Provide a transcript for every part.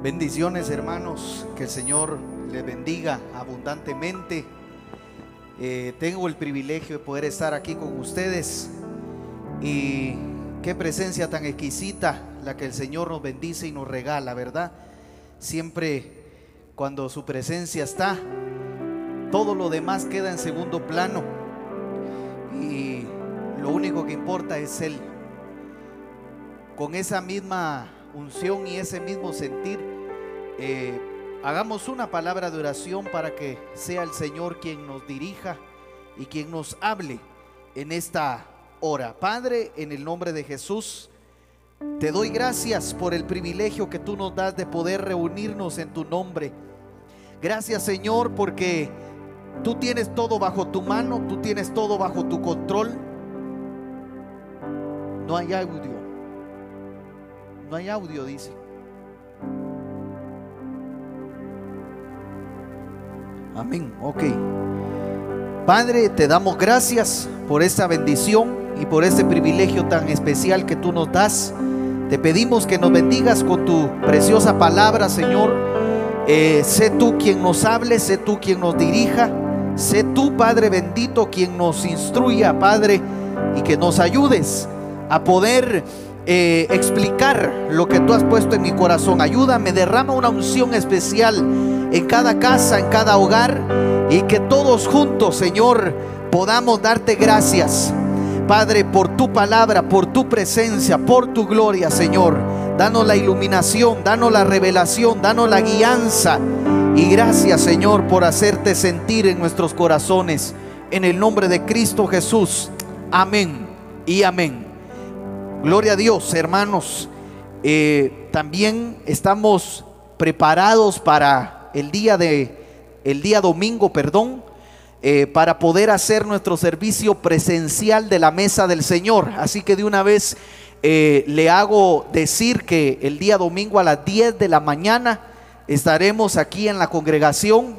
Bendiciones, hermanos, que el Señor les bendiga abundantemente. Tengo el privilegio de poder estar aquí con ustedes y qué presencia tan exquisita la que el Señor nos bendice y nos regala, ¿verdad? Siempre cuando su presencia está, todo lo demás queda en segundo plano y lo único que importa es Él. Con esa misma unción y ese mismo sentir, hagamos una palabra de oración para que sea el Señor quien nos dirija y quien nos hable en esta hora. Padre, en el nombre de Jesús, te doy gracias por el privilegio que tú nos das de poder reunirnos en tu nombre. Gracias, Señor, porque tú tienes todo bajo tu mano, tú tienes todo bajo tu control. No hay audio. No hay audio, dice. Amén, ok. Padre, te damos gracias por esta bendición y por este privilegio tan especial que tú nos das. Te pedimos que nos bendigas con tu preciosa palabra, Señor. Sé tú quien nos hable, sé tú quien nos dirija. Sé tú, Padre bendito, quien nos instruya, Padre, y que nos ayudes a poder explicar lo que tú has puesto en mi corazón. Ayúdame, derrama una unción especial en cada casa, en cada hogar, y que todos juntos, Señor, podamos darte gracias, Padre, por tu palabra, por tu presencia, por tu gloria, Señor. Danos la iluminación, danos la revelación, danos la guianza, y gracias, Señor, por hacerte sentir en nuestros corazones, en el nombre de Cristo Jesús. Amén y amén. Gloria a Dios, hermanos. También estamos preparados para el día domingo, para poder hacer nuestro servicio presencial de la mesa del Señor. Así que de una vez le hago decir que el día domingo a las 10 de la mañana estaremos aquí en la congregación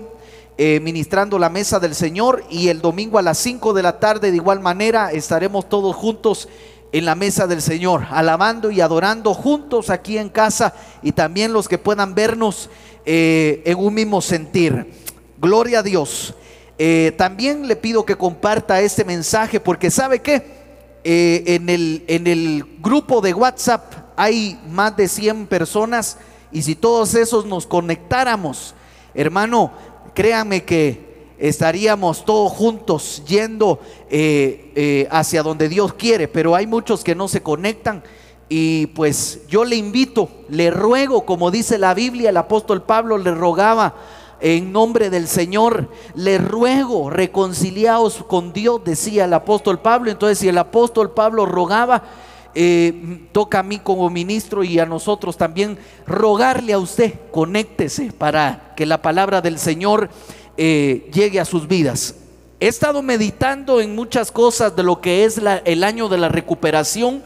ministrando la mesa del Señor, y el domingo a las 5 de la tarde de igual manera estaremos todos juntos en la mesa del Señor, alabando y adorando juntos aquí en casa, y también los que puedan vernos en un mismo sentir. Gloria a Dios. También le pido que comparta este mensaje, porque ¿sabe qué? En el grupo de WhatsApp hay más de 100 personas, y si todos esos nos conectáramos, hermano, créame que estaríamos todos juntos yendo hacia donde Dios quiere. Pero hay muchos que no se conectan, y pues yo le invito, le ruego, como dice la Biblia, el apóstol Pablo le rogaba en nombre del Señor, le ruego, reconciliaos con Dios, decía el apóstol Pablo. Entonces, si el apóstol Pablo rogaba, toca a mí como ministro y a nosotros también rogarle a usted: conéctese para que la palabra del Señor llegue a sus vidas. He estado meditando en muchas cosas de lo que es el año de la recuperación,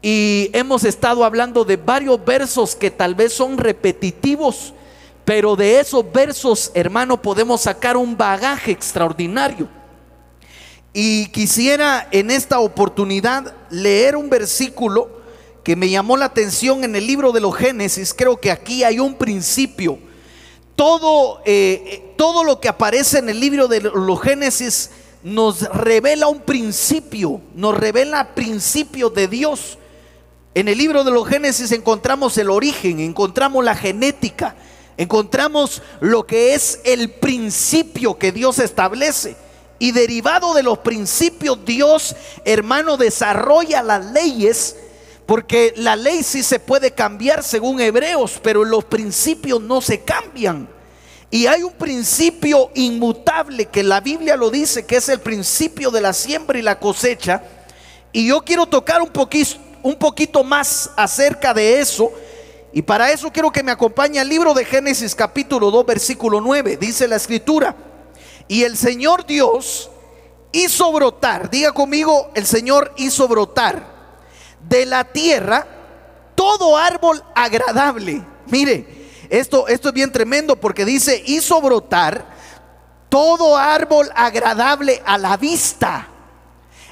y hemos estado hablando de varios versos que tal vez son repetitivos, pero de esos versos, hermano, podemos sacar un bagaje extraordinario. Y quisiera en esta oportunidad leer un versículo que me llamó la atención en el libro de los Génesis. Creo que aquí hay un principio. Todo lo que aparece en el libro de los Génesis nos revela un principio, nos revela principios de Dios. En el libro de los Génesis encontramos el origen, encontramos la genética, encontramos lo que es el principio que Dios establece. Y derivado de los principios, Dios, hermano, desarrolla las leyes, porque la ley sí se puede cambiar según Hebreos, pero los principios no se cambian. Y hay un principio inmutable que la Biblia lo dice, que es el principio de la siembra y la cosecha. Y yo quiero tocar un poquito más acerca de eso. Y para eso quiero que me acompañe al libro de Génesis capítulo 2 versículo 9. Dice la escritura: y el Señor Dios hizo brotar, diga conmigo, el Señor hizo brotar de la tierra todo árbol agradable. Mire, esto es bien tremendo, porque dice: hizo brotar todo árbol agradable a la vista.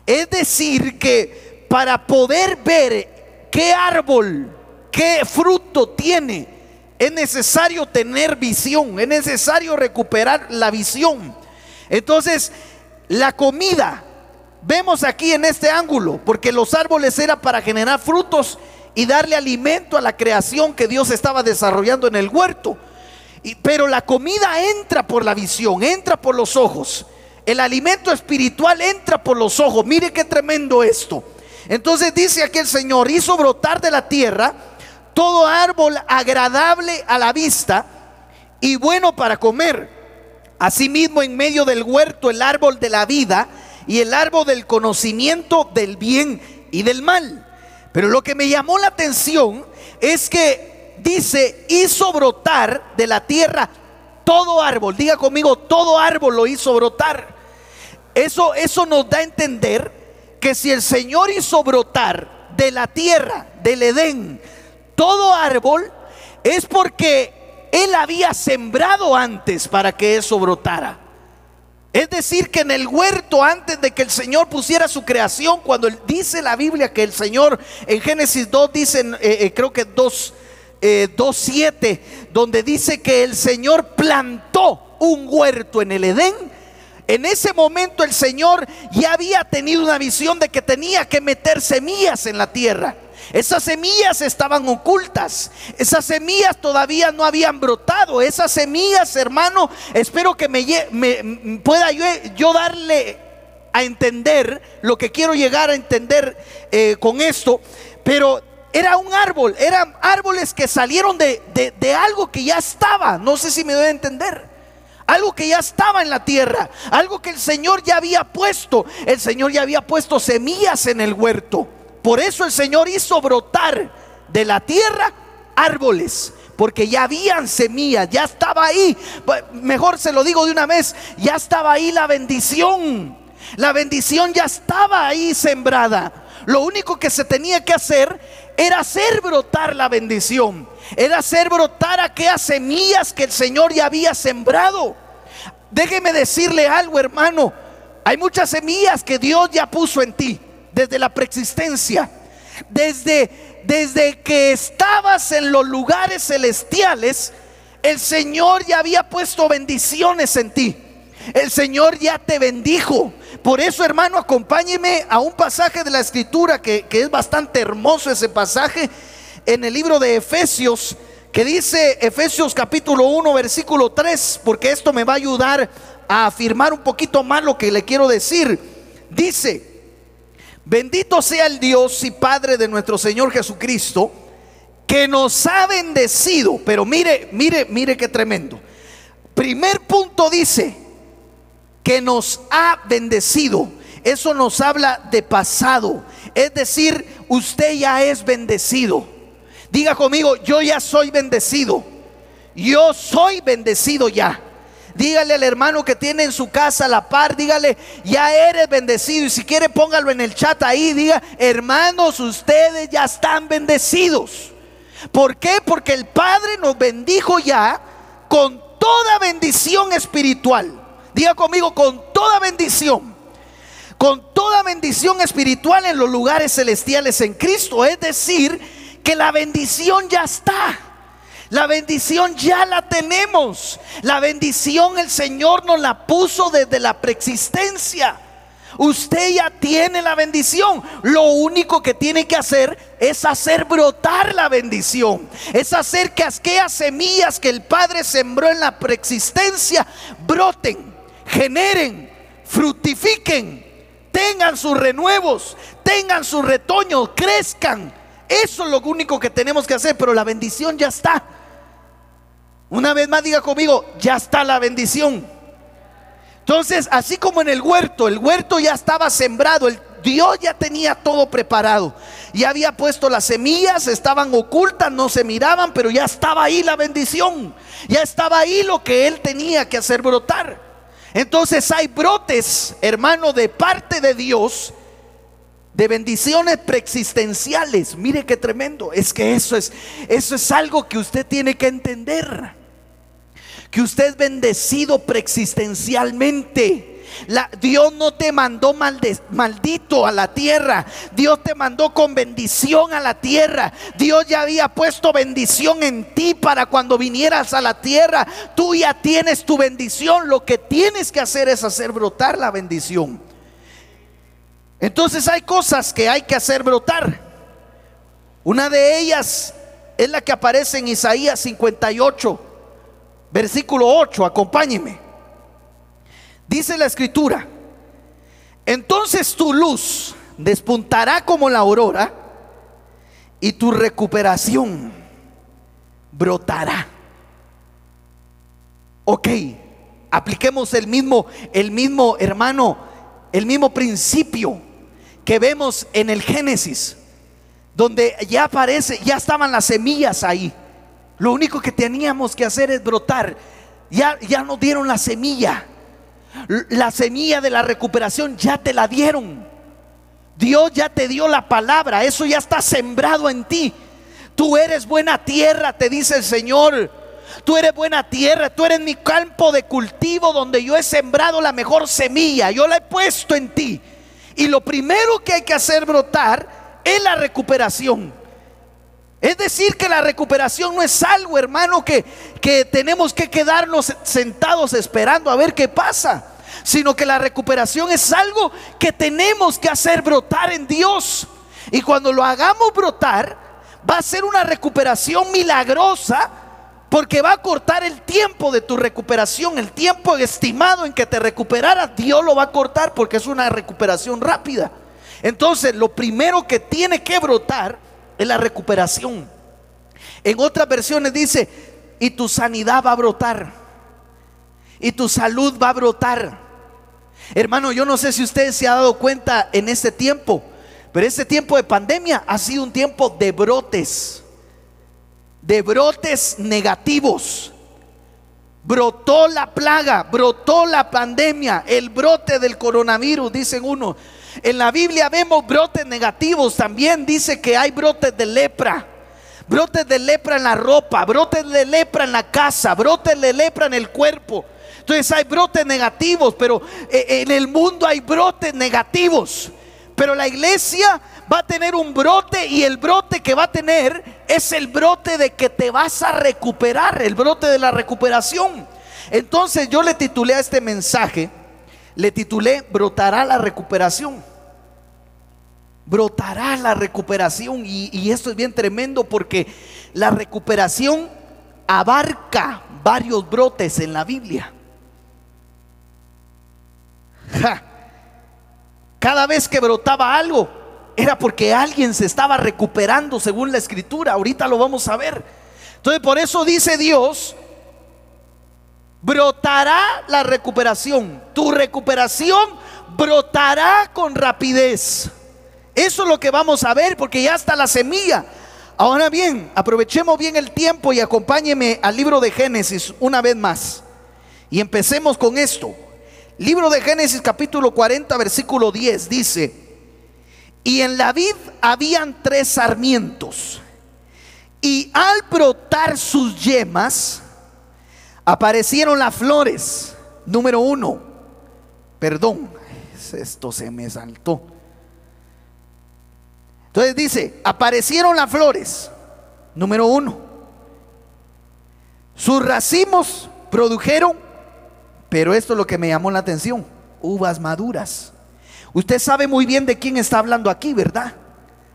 Es decir, que para poder ver qué árbol, qué fruto tiene, es necesario tener visión, es necesario recuperar la visión. Entonces, la comida, vemos aquí en este ángulo, porque los árboles eran para generar frutos y darle alimento a la creación que Dios estaba desarrollando en el huerto. Pero la comida entra por la visión, entra por los ojos. El alimento espiritual entra por los ojos. Mire qué tremendo esto. Entonces dice aquí el Señor: hizo brotar de la tierra todo árbol agradable a la vista y bueno para comer. Asimismo, en medio del huerto, el árbol de la vida y el árbol del conocimiento del bien y del mal. Pero lo que me llamó la atención es que dice: hizo brotar de la tierra todo árbol. Diga conmigo: todo árbol lo hizo brotar. Eso nos da a entender que si el Señor hizo brotar de la tierra, del Edén, todo árbol, es porque Él había sembrado antes para que eso brotara. Es decir, que en el huerto, antes de que el Señor pusiera su creación, cuando dice la Biblia que el Señor, en Génesis 2 dice, creo que 2:7, donde dice que el Señor plantó un huerto en el Edén. En ese momento el Señor ya había tenido una visión de que tenía que meter semillas en la tierra. Esas semillas estaban ocultas, esas semillas todavía no habían brotado. Esas semillas, hermano, espero que me pueda yo darle a entender lo que quiero llegar a entender con esto. Pero era un árbol, eran árboles que salieron de algo que ya estaba. No sé si me doy a entender. Algo que ya estaba en la tierra, algo que el Señor ya había puesto. El Señor ya había puesto semillas en el huerto. Por eso el Señor hizo brotar de la tierra árboles, porque ya habían semillas, ya estaba ahí. Mejor se lo digo de una vez: ya estaba ahí la bendición. La bendición ya estaba ahí sembrada. Lo único que se tenía que hacer era hacer brotar la bendición, era hacer brotar aquellas semillas que el Señor ya había sembrado. Déjeme decirle algo, hermano: hay muchas semillas que Dios ya puso en ti desde la preexistencia. Desde que estabas en los lugares celestiales, el Señor ya había puesto bendiciones en ti. El Señor ya te bendijo. Por eso, hermano, acompáñeme a un pasaje de la Escritura que es bastante hermoso. Ese pasaje en el libro de Efesios, que dice, Efesios capítulo 1 versículo 3, porque esto me va a ayudar a afirmar un poquito más lo que le quiero decir. Dice: bendito sea el Dios y Padre de nuestro Señor Jesucristo, que nos ha bendecido. Pero mire qué tremendo. Primer punto, dice que nos ha bendecido. Eso nos habla de pasado. Es decir, usted ya es bendecido. Diga conmigo: yo ya soy bendecido. Yo soy bendecido ya. Dígale al hermano que tiene en su casa a la par, dígale: ya eres bendecido. Y si quiere, póngalo en el chat ahí, diga: hermanos, ustedes ya están bendecidos. ¿Por qué? Porque el Padre nos bendijo ya con toda bendición espiritual. Diga conmigo: con toda bendición. Con toda bendición espiritual en los lugares celestiales en Cristo. Es decir, que la bendición ya está. La bendición ya la tenemos. La bendición el Señor nos la puso desde la preexistencia. Usted ya tiene la bendición. Lo único que tiene que hacer es hacer brotar la bendición. Es hacer que aquellas semillas que el Padre sembró en la preexistencia broten, generen, fructifiquen, tengan sus renuevos, tengan sus retoños, crezcan. Eso es lo único que tenemos que hacer. Pero la bendición ya está. Una vez más, diga conmigo: ya está la bendición. Entonces, así como en el huerto ya estaba sembrado, Dios ya tenía todo preparado. Ya había puesto las semillas, estaban ocultas, no se miraban, pero ya estaba ahí la bendición. Ya estaba ahí lo que Él tenía que hacer brotar. Entonces hay brotes, hermano, de parte de Dios, de bendiciones preexistenciales. Mire qué tremendo. Es que eso es algo que usted tiene que entender, que usted es bendecido preexistencialmente. Dios no te mandó maldito a la tierra. Dios te mandó con bendición a la tierra. Dios ya había puesto bendición en ti para cuando vinieras a la tierra. Tú ya tienes tu bendición. Lo que tienes que hacer es hacer brotar la bendición. Entonces hay cosas que hay que hacer brotar. Una de ellas es la que aparece en Isaías 58 versículo 8. Acompáñeme. Dice la escritura: entonces tu luz despuntará como la aurora y tu recuperación brotará. Ok, apliquemos el mismo hermano, el mismo principio que vemos en el Génesis, donde ya aparece, ya estaban las semillas ahí. Lo único que teníamos que hacer es brotar. Ya nos dieron la semilla. La semilla de la recuperación ya te la dieron. Dios ya te dio la palabra. Eso ya está sembrado en ti. Tú eres buena tierra, te dice el Señor. Tú eres buena tierra. Tú eres mi campo de cultivo donde yo he sembrado la mejor semilla. Yo la he puesto en ti. Y lo primero que hay que hacer brotar es la recuperación. Es decir, que la recuperación no es algo, hermano, que tenemos que quedarnos sentados esperando a ver qué pasa, sino que la recuperación es algo que tenemos que hacer brotar en Dios. Y cuando lo hagamos brotar, va a ser una recuperación milagrosa, porque va a cortar el tiempo de tu recuperación. El tiempo estimado en que te recuperaras, Dios lo va a cortar, porque es una recuperación rápida. Entonces, lo primero que tiene que brotar es la recuperación. En otras versiones dice: y tu sanidad va a brotar, y tu salud va a brotar. Hermano, yo no sé si usted se ha dado cuenta en este tiempo, pero este tiempo de pandemia ha sido un tiempo de brotes negativos. Brotó la plaga, brotó la pandemia, el brote del coronavirus, dicen unos. En la Biblia vemos brotes negativos. También dice que hay brotes de lepra. Brotes de lepra en la ropa, brotes de lepra en la casa, brotes de lepra en el cuerpo. Entonces hay brotes negativos, pero en el mundo hay brotes negativos. Pero la iglesia va a tener un brote, y el brote que va a tener es el brote de que te vas a recuperar, el brote de la recuperación. Entonces yo le titulé a este mensaje, le titulé: brotará la recuperación. Brotará la recuperación. Y esto es bien tremendo, porque la recuperación abarca varios brotes en la Biblia. Cada vez que brotaba algo, era porque alguien se estaba recuperando, según la escritura. Ahorita lo vamos a ver. Entonces, por eso dice Dios: brotará la recuperación. Tu recuperación brotará con rapidez. Eso es lo que vamos a ver, porque ya está la semilla. Ahora bien, aprovechemos bien el tiempo y acompáñeme al libro de Génesis una vez más. Y empecemos con esto. Libro de Génesis capítulo 40 versículo 10 dice: y en la vid habían 3 sarmientos, y al brotar sus yemas aparecieron las flores. Número 1. Perdón, esto se me saltó. Entonces dice: aparecieron las flores. Número 1. Sus racimos produjeron, pero esto es lo que me llamó la atención, uvas maduras. Usted sabe muy bien de quién está hablando aquí, ¿verdad?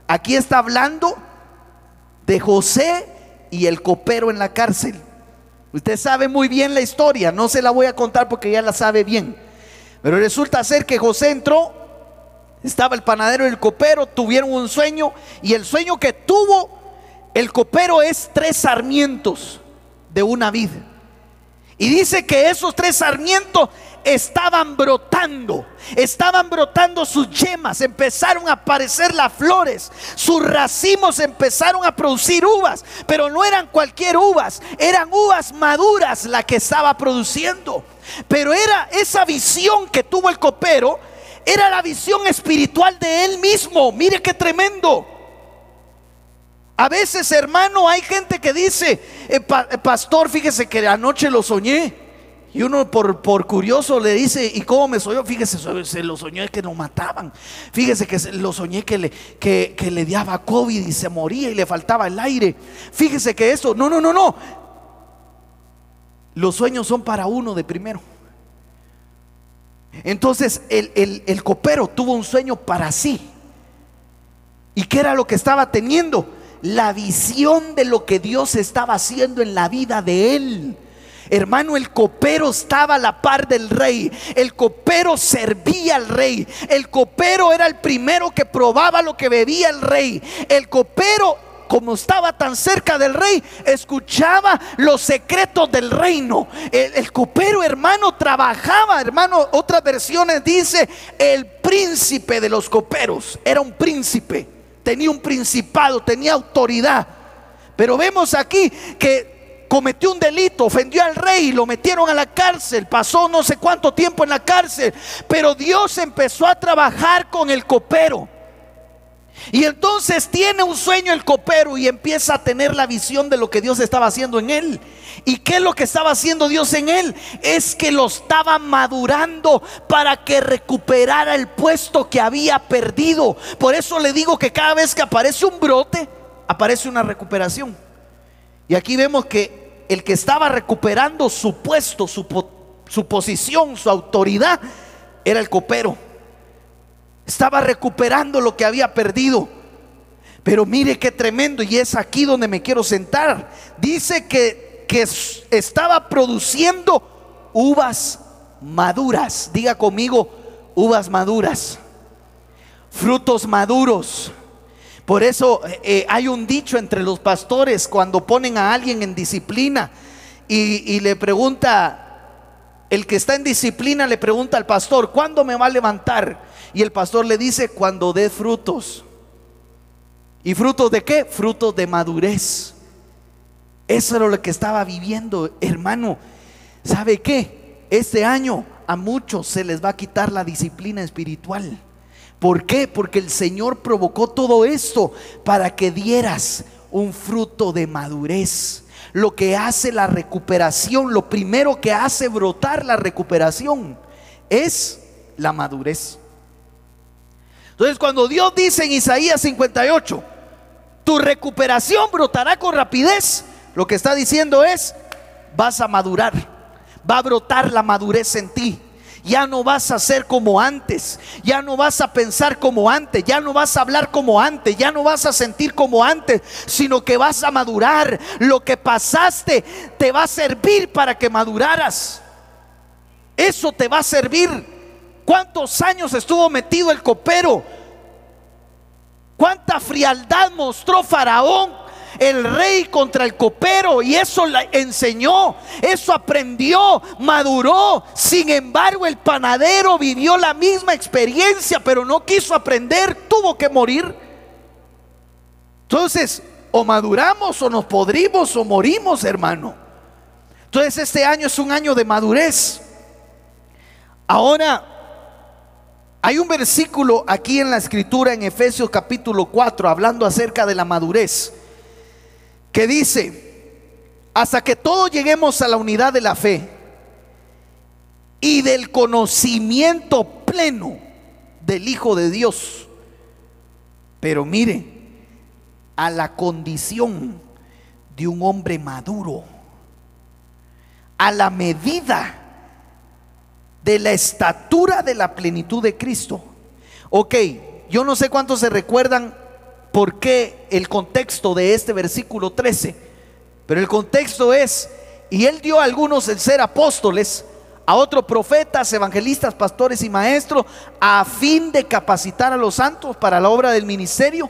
Aquí está hablando de José y el copero en la cárcel. Usted sabe muy bien la historia, no se la voy a contar porque ya la sabe bien. Pero resulta ser que José entró, estaba el panadero y el copero, tuvieron un sueño, y el sueño que tuvo el copero es 3 sarmientos de una vid. Y dice que esos 3 sarmientos estaban brotando sus yemas, empezaron a aparecer las flores, sus racimos empezaron a producir uvas, pero no eran cualquier uvas, eran uvas maduras la que estaba produciendo. Pero era esa visión que tuvo el copero, Era la visión espiritual de él mismo. Mire qué tremendo. A veces, hermano, hay gente que dice, pastor, fíjese que anoche lo soñé. Y uno por curioso le dice, ¿y cómo me soñó? Fíjese, se lo soñé que lo mataban. Fíjese que lo soñé que le daba COVID y se moría y le faltaba el aire. Fíjese que eso, no. Los sueños son para uno de primero. Entonces el copero tuvo un sueño para sí. ¿Y qué era lo que estaba teniendo? La visión de lo que Dios estaba haciendo en la vida de él. Hermano, el copero estaba a la par del rey. El copero servía al rey. El copero era el primero que probaba lo que bebía el rey. El copero, como estaba tan cerca del rey, escuchaba los secretos del reino. El copero, hermano, trabajaba, hermano. Otras versiones dice el príncipe de los coperos. Era un príncipe, tenía un principado, tenía autoridad. Pero vemos aquí que cometió un delito, ofendió al rey, lo metieron a la cárcel, pasó no sé cuánto tiempo en la cárcel, pero Dios empezó a trabajar con el copero. Y entonces tiene un sueño el copero y empieza a tener la visión de lo que Dios estaba haciendo en él. ¿Y qué es lo que estaba haciendo Dios en él? Es que lo estaba madurando para que recuperara el puesto que había perdido. Por eso le digo que cada vez que aparece un brote, aparece una recuperación. Y aquí vemos que el que estaba recuperando su puesto, su posición, su autoridad, era el copero. Estaba recuperando lo que había perdido. Pero mire qué tremendo, y es aquí donde me quiero sentar. Dice que estaba produciendo uvas maduras. Diga conmigo, uvas maduras, frutos maduros. Por eso hay un dicho entre los pastores cuando ponen a alguien en disciplina y le pregunta, el que está en disciplina le pregunta al pastor, ¿cuándo me va a levantar? Y el pastor le dice, cuando dé frutos. ¿Y frutos de qué? Frutos de madurez. Eso era lo que estaba viviendo, hermano. ¿Sabe qué? Este año a muchos se les va a quitar la disciplina espiritual. ¿Por qué? Porque el Señor provocó todo esto para que dieras un fruto de madurez. Lo que hace la recuperación, lo primero que hace brotar la recuperación es la madurez. Entonces, cuando Dios dice en Isaías 58, tu recuperación brotará con rapidez, lo que está diciendo es, vas a madurar, va a brotar la madurez en ti. Ya no vas a ser como antes, ya no vas a pensar como antes, ya no vas a hablar como antes, ya no vas a sentir como antes, sino que vas a madurar. Lo que pasaste te va a servir para que maduraras. Eso te va a servir. ¿Cuántos años estuvo metido el copero? ¿Cuánta frialdad mostró Faraón, el rey, contra el copero? Y eso le enseñó, eso aprendió, maduró. Sin embargo, el panadero vivió la misma experiencia, pero no quiso aprender, tuvo que morir. Entonces, o maduramos o nos podrimos o morimos, hermano. Entonces este año es un año de madurez. Ahora, hay un versículo aquí en la escritura en Efesios capítulo 4 hablando acerca de la madurez, que dice, hasta que todos lleguemos a la unidad de la fe y del conocimiento pleno del Hijo de Dios. Pero mire, a la condición de un hombre maduro, a la medida de la estatura de la plenitud de Cristo. Ok, yo no sé cuántos se recuerdan por qué el contexto de este versículo 13, pero el contexto es, y él dio a algunos el ser apóstoles, a otros profetas, evangelistas, pastores y maestros, a fin de capacitar a los santos para la obra del ministerio,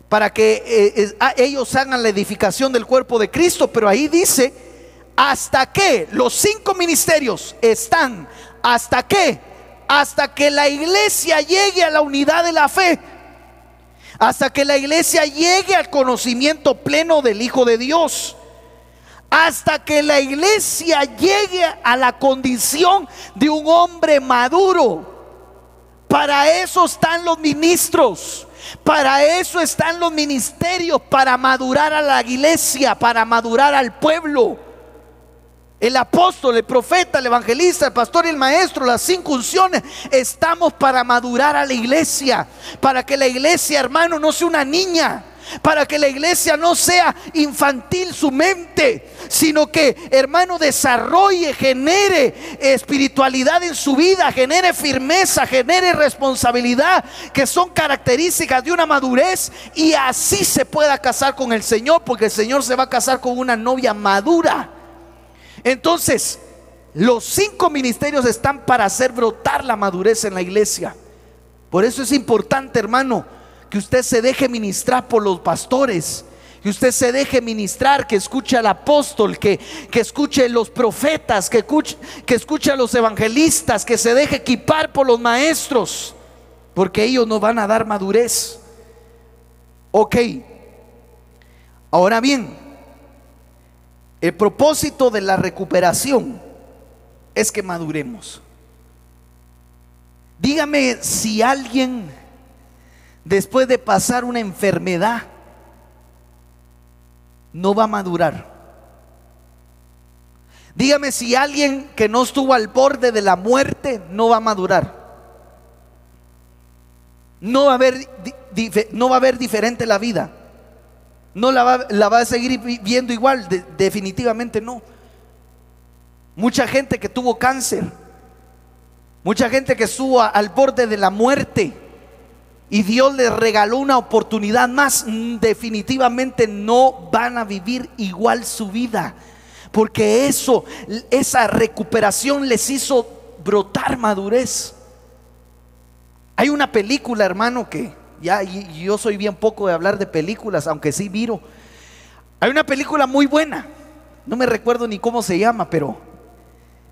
para que ellos hagan la edificación del cuerpo de Cristo. Pero ahí dice, hasta que los 5 ministerios están, hasta que la iglesia llegue a la unidad de la fe, hasta que la iglesia llegue al conocimiento pleno del Hijo de Dios, hasta que la iglesia llegue a la condición de un hombre maduro. Para eso están los ministros, para eso están los ministerios, para madurar a la iglesia, para madurar al pueblo. El apóstol, el profeta, el evangelista, el pastor y el maestro, las 5 unciones, estamos para madurar a la iglesia, para que la iglesia, hermano, no sea una niña, para que la iglesia no sea infantil su mente, sino que, hermano, desarrolle, genere espiritualidad en su vida, genere firmeza, genere responsabilidad, que son características de una madurez, y así se pueda casar con el Señor, porque el Señor se va a casar con una novia madura. Entonces, los 5 ministerios están para hacer brotar la madurez en la iglesia. Por eso es importante, hermano, que usted se deje ministrar por los pastores, que usted se deje ministrar, que escuche al apóstol, que escuche los profetas, que escuche a los evangelistas, que se deje equipar por los maestros, porque ellos nos van a dar madurez. Ok, ahora bien, el propósito de la recuperación es que maduremos. Dígame si alguien, después de pasar una enfermedad, no va a madurar. Dígame si alguien que no estuvo al borde de la muerte no va a madurar. No va a haber diferente la vida. No la va a seguir viendo igual, definitivamente no. Mucha gente que tuvo cáncer, mucha gente que estuvo al borde de la muerte y Dios les regaló una oportunidad más, definitivamente no van a vivir igual su vida, porque esa recuperación les hizo brotar madurez. Hay una película, hermano, que yo soy bien poco de hablar de películas, aunque sí miro. Hay una película muy buena, no me recuerdo ni cómo se llama, pero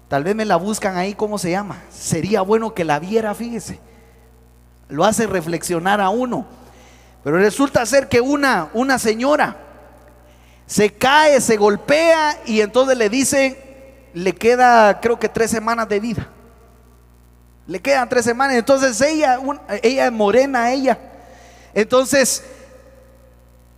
tal vez me la buscan ahí cómo se llama. Sería bueno que la viera, fíjese. Lo hace reflexionar a uno. Pero resulta ser que una señora se cae, se golpea, y entonces le dice, le queda creo que 3 semanas de vida. Le quedan 3 semanas. Entonces ella es morena, entonces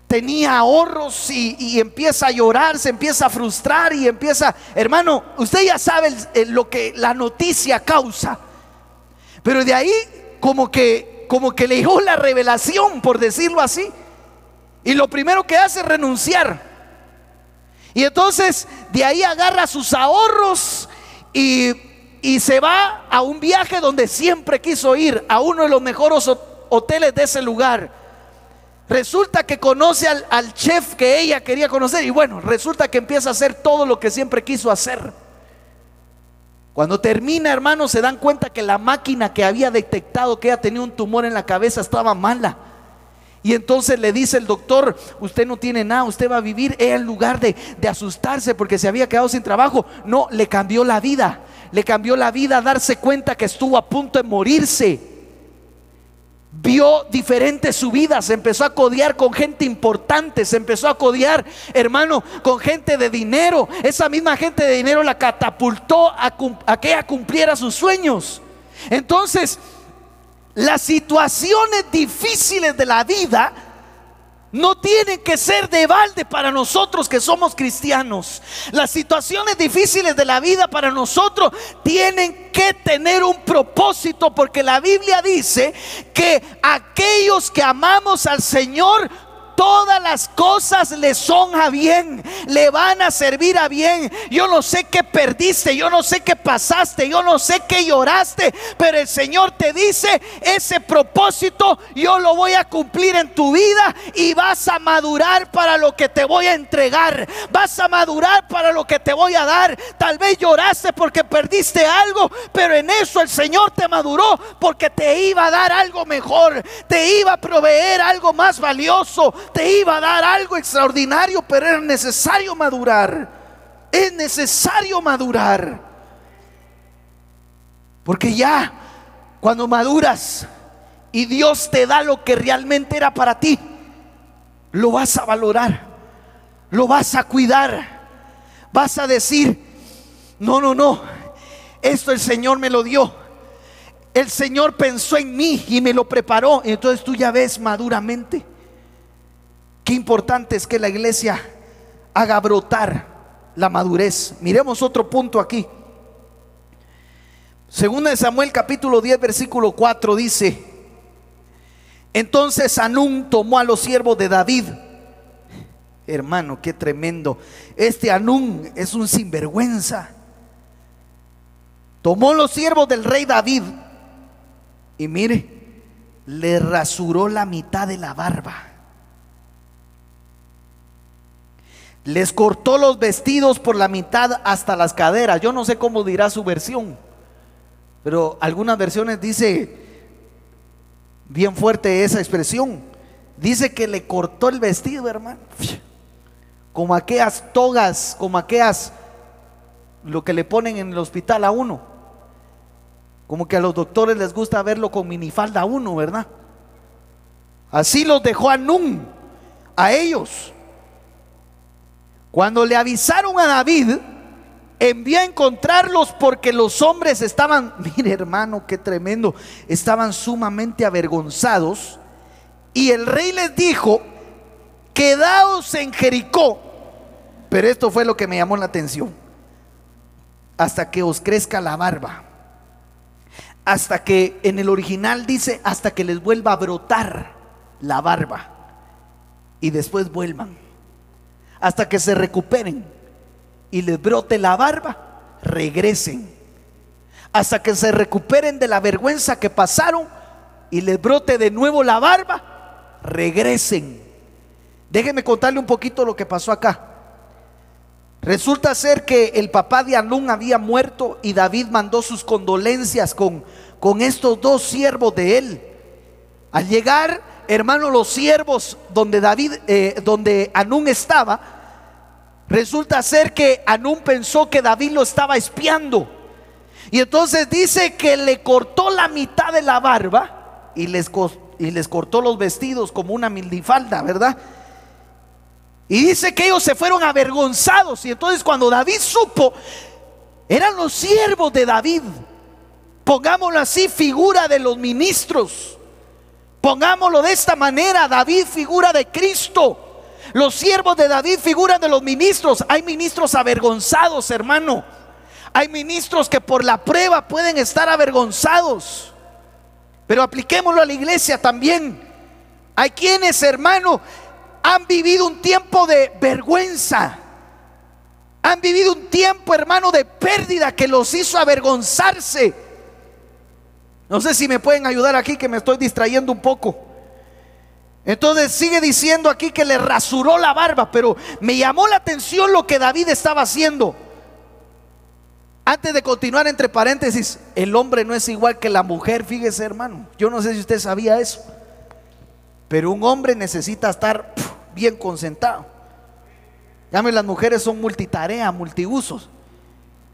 tenía ahorros y empieza a llorar, se empieza a frustrar y empieza, hermano, usted ya sabe lo que la noticia causa. Pero de ahí como que le llegó la revelación, por decirlo así, y lo primero que hace es renunciar. Y entonces de ahí agarra sus ahorros y se va a un viaje donde siempre quiso ir, a uno de los mejores hoteles de ese lugar. Resulta que conoce al chef que ella quería conocer, y bueno, resulta que empieza a hacer todo lo que siempre quiso hacer. Cuando termina, hermano, se dan cuenta que la máquina que había detectado que ella tenía un tumor en la cabeza estaba mala. Y entonces le dice el doctor, usted no tiene nada, usted va a vivir. Ella, en lugar de asustarse porque se había quedado sin trabajo, no, le cambió la vida. Le cambió la vida a darse cuenta que estuvo a punto de morirse. Vio diferente su vida, se empezó a codear con gente importante, se empezó a codear, hermano, con gente de dinero. Esa misma gente de dinero la catapultó a que ella cumpliera sus sueños. Entonces, las situaciones difíciles de la vida no tienen que ser de balde para nosotros que somos cristianos. Las situaciones difíciles de la vida para nosotros tienen que tener un propósito, porque la Biblia dice que aquellos que amamos al Señor, todas las cosas le son a bien, le van a servir a bien. Yo no sé qué perdiste, yo no sé qué pasaste, yo no sé qué lloraste, pero el Señor te dice, ese propósito yo lo voy a cumplir en tu vida, y vas a madurar para lo que te voy a entregar, vas a madurar para lo que te voy a dar. Tal vez lloraste porque perdiste algo, pero en eso el Señor te maduró, porque te iba a dar algo mejor, te iba a proveer algo más valioso, te iba a dar algo extraordinario. Pero era necesario madurar. Es necesario madurar, porque ya cuando maduras y Dios te da lo que realmente era para ti, lo vas a valorar, lo vas a cuidar, vas a decir, no, esto el Señor me lo dio. el Señor pensó en mí y me lo preparó. Entonces tú ya ves maduramente qué importante es que la iglesia haga brotar la madurez. Miremos otro punto aquí. Segunda de Samuel capítulo 10 versículo 4 dice: entonces Hanún tomó a los siervos de David. Hermano, qué tremendo. Este Hanún es un sinvergüenza. Tomó los siervos del rey David y mire, le rasuró la mitad de la barba, les cortó los vestidos por la mitad hasta las caderas. Yo no sé cómo dirá su versión, pero algunas versiones dice bien fuerte esa expresión. Dice que le cortó el vestido, hermano, como aquellas togas, como aquellas, lo que le ponen en el hospital a uno, como que a los doctores les gusta verlo con minifalda a uno, ¿verdad? Así los dejó Hanún a ellos. Cuando le avisaron a David, envió a encontrarlos porque los hombres estaban, mire hermano, qué tremendo, estaban sumamente avergonzados. Y el rey les dijo: quedaos en Jericó. Pero esto fue lo que me llamó la atención: hasta que os crezca la barba. Hasta que, en el original dice, hasta que les vuelva a brotar la barba. Y después vuelvan, hasta que se recuperen y les brote la barba, regresen. Hasta que se recuperen de la vergüenza que pasaron y les brote de nuevo la barba, regresen. Déjenme contarle un poquito lo que pasó acá. Resulta ser que el papá de Hanún había muerto y David mandó sus condolencias con estos dos siervos de él. Al llegar, hermano, los siervos donde Hanún estaba, resulta ser que Hanún pensó que David lo estaba espiando. Y entonces dice que le cortó la mitad de la barba y les cortó los vestidos como una minifalda, ¿verdad? Y dice que ellos se fueron avergonzados. Y entonces cuando David supo, eran los siervos de David, pongámoslo así, figura de los ministros. Pongámoslo de esta manera: David, figura de Cristo. Los siervos de David, figuran de los ministros. Hay ministros avergonzados, hermano. Hay ministros que por la prueba pueden estar avergonzados. Pero apliquémoslo a la iglesia también. Hay quienes, hermano, han vivido un tiempo de vergüenza. Han vivido un tiempo, hermano, de pérdida que los hizo avergonzarse. No sé si me pueden ayudar aquí, que me estoy distrayendo un poco. Entonces sigue diciendo aquí que le rasuró la barba, pero me llamó la atención lo que David estaba haciendo. Antes de continuar, entre paréntesis, el hombre no es igual que la mujer, fíjese, hermano. Yo no sé si usted sabía eso, pero un hombre necesita estar bien concentrado. Llame, las mujeres son multitarea, multiusos.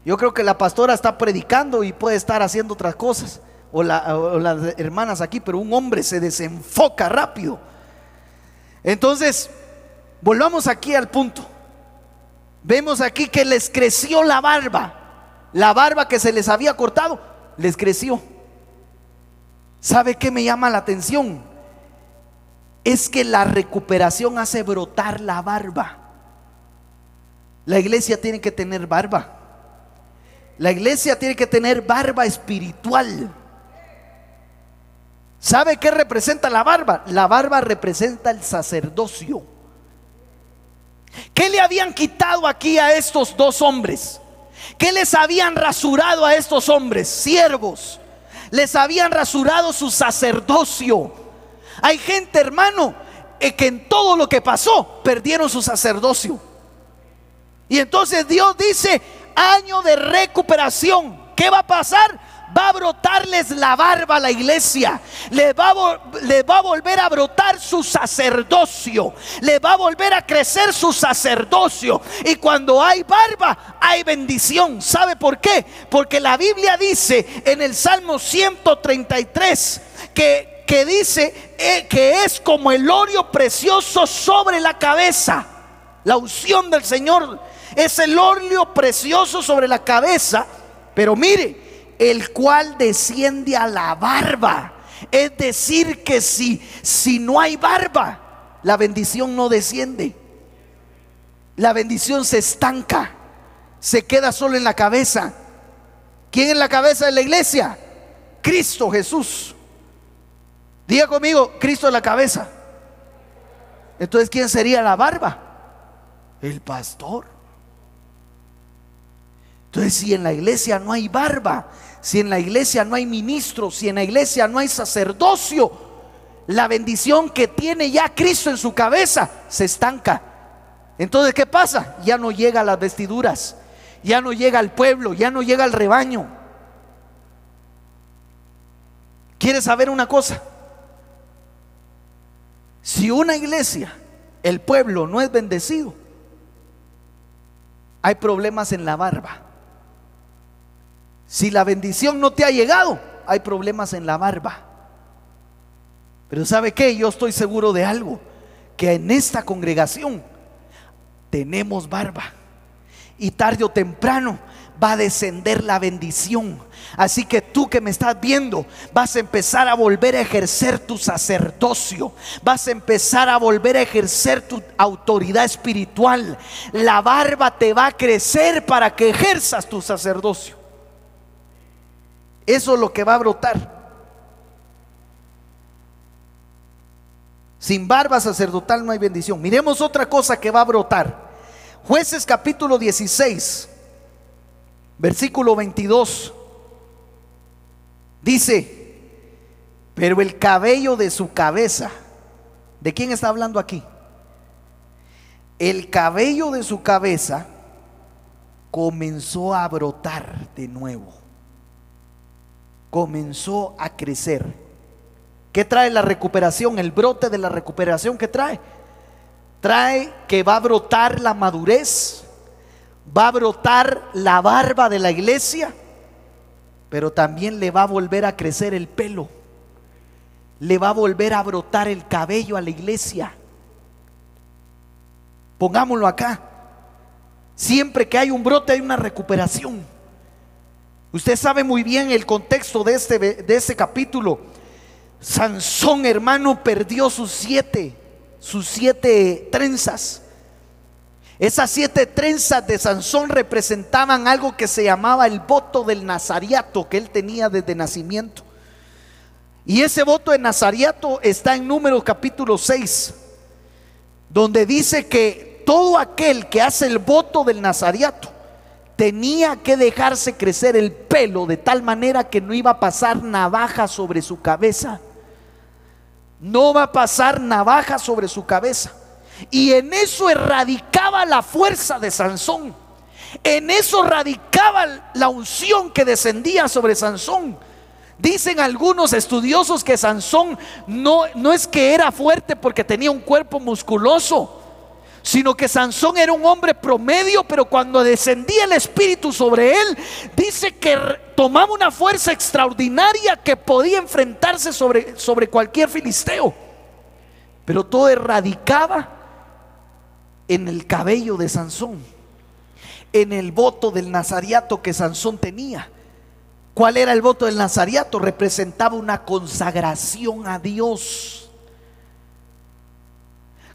Yo creo que la pastora está predicando y puede estar haciendo otras cosas, o las hermanas aquí, pero un hombre se desenfoca rápido. Entonces, volvamos aquí al punto. Vemos aquí que les creció la barba. La barba que se les había cortado, les creció. ¿Sabe qué me llama la atención? Es que la recuperación hace brotar la barba. La iglesia tiene que tener barba. La iglesia tiene que tener barba espiritual. ¿Sabe qué representa la barba? La barba representa el sacerdocio. ¿Qué le habían quitado aquí a estos dos hombres? ¿Qué les habían rasurado a estos hombres? Siervos. Les habían rasurado su sacerdocio. Hay gente, hermano, que en todo lo que pasó perdieron su sacerdocio. Y entonces Dios dice: año de recuperación. ¿Qué va a pasar? Va a brotarles la barba a la iglesia. Les va a volver a brotar su sacerdocio. Les va a volver a crecer su sacerdocio. Y cuando hay barba, hay bendición. ¿Sabe por qué? Porque la Biblia dice en el Salmo 133 que dice que es como el óleo precioso sobre la cabeza. La unción del Señor es el óleo precioso sobre la cabeza. Pero mire, el cual desciende a la barba. Es decir que si no hay barba, la bendición no desciende. La bendición se estanca, se queda solo en la cabeza. ¿Quién es la cabeza de la iglesia? Cristo Jesús. Diga conmigo, Cristo es la cabeza. Entonces, ¿quién sería la barba? El pastor. Entonces, si en la iglesia no hay barba, si en la iglesia no hay ministros, si en la iglesia no hay sacerdocio, la bendición que tiene ya Cristo en su cabeza se estanca. Entonces, ¿qué pasa? Ya no llega a las vestiduras, ya no llega al pueblo, ya no llega al rebaño. ¿Quieres saber una cosa? Si una iglesia, el pueblo no es bendecido, hay problemas en la barba. Si la bendición no te ha llegado, hay problemas en la barba. Pero ¿sabe qué? Yo estoy seguro de algo, que en esta congregación tenemos barba, y tarde o temprano va a descender la bendición. Así que tú que me estás viendo, vas a empezar a volver a ejercer tu sacerdocio, vas a empezar a volver a ejercer tu autoridad espiritual. La barba te va a crecer para que ejerzas tu sacerdocio. Eso es lo que va a brotar. Sin barba sacerdotal no hay bendición. Miremos otra cosa que va a brotar. Jueces capítulo 16, versículo 22. Dice: pero el cabello de su cabeza. ¿De quién está hablando aquí? El cabello de su cabeza comenzó a brotar de nuevo. Comenzó a crecer. ¿Qué trae la recuperación? El brote de la recuperación, ¿qué trae? Trae que va a brotar la madurez, va a brotar la barba de la iglesia, pero también le va a volver a crecer el pelo, le va a volver a brotar el cabello a la iglesia. Pongámoslo acá. Siempre que hay un brote hay una recuperación. Usted sabe muy bien el contexto de este capítulo. Sansón, hermano, perdió sus siete trenzas. Esas 7 trenzas de Sansón representaban algo que se llamaba el voto del nazariato que él tenía desde nacimiento. Y ese voto de nazariato está en Números capítulo 6, donde dice que todo aquel que hace el voto del nazariato tenía que dejarse crecer el pelo de tal manera que no iba a pasar navaja sobre su cabeza. No va a pasar navaja sobre su cabeza. Y en eso radicaba la fuerza de Sansón. En eso radicaba la unción que descendía sobre Sansón. Dicen algunos estudiosos que Sansón no es que era fuerte porque tenía un cuerpo musculoso, sino que Sansón era un hombre promedio, pero cuando descendía el espíritu sobre él, dice que tomaba una fuerza extraordinaria que podía enfrentarse sobre cualquier filisteo. Pero todo radicaba en el cabello de Sansón, en el voto del nazariato que Sansón tenía. ¿Cuál era el voto del nazariato? Representaba una consagración a Dios.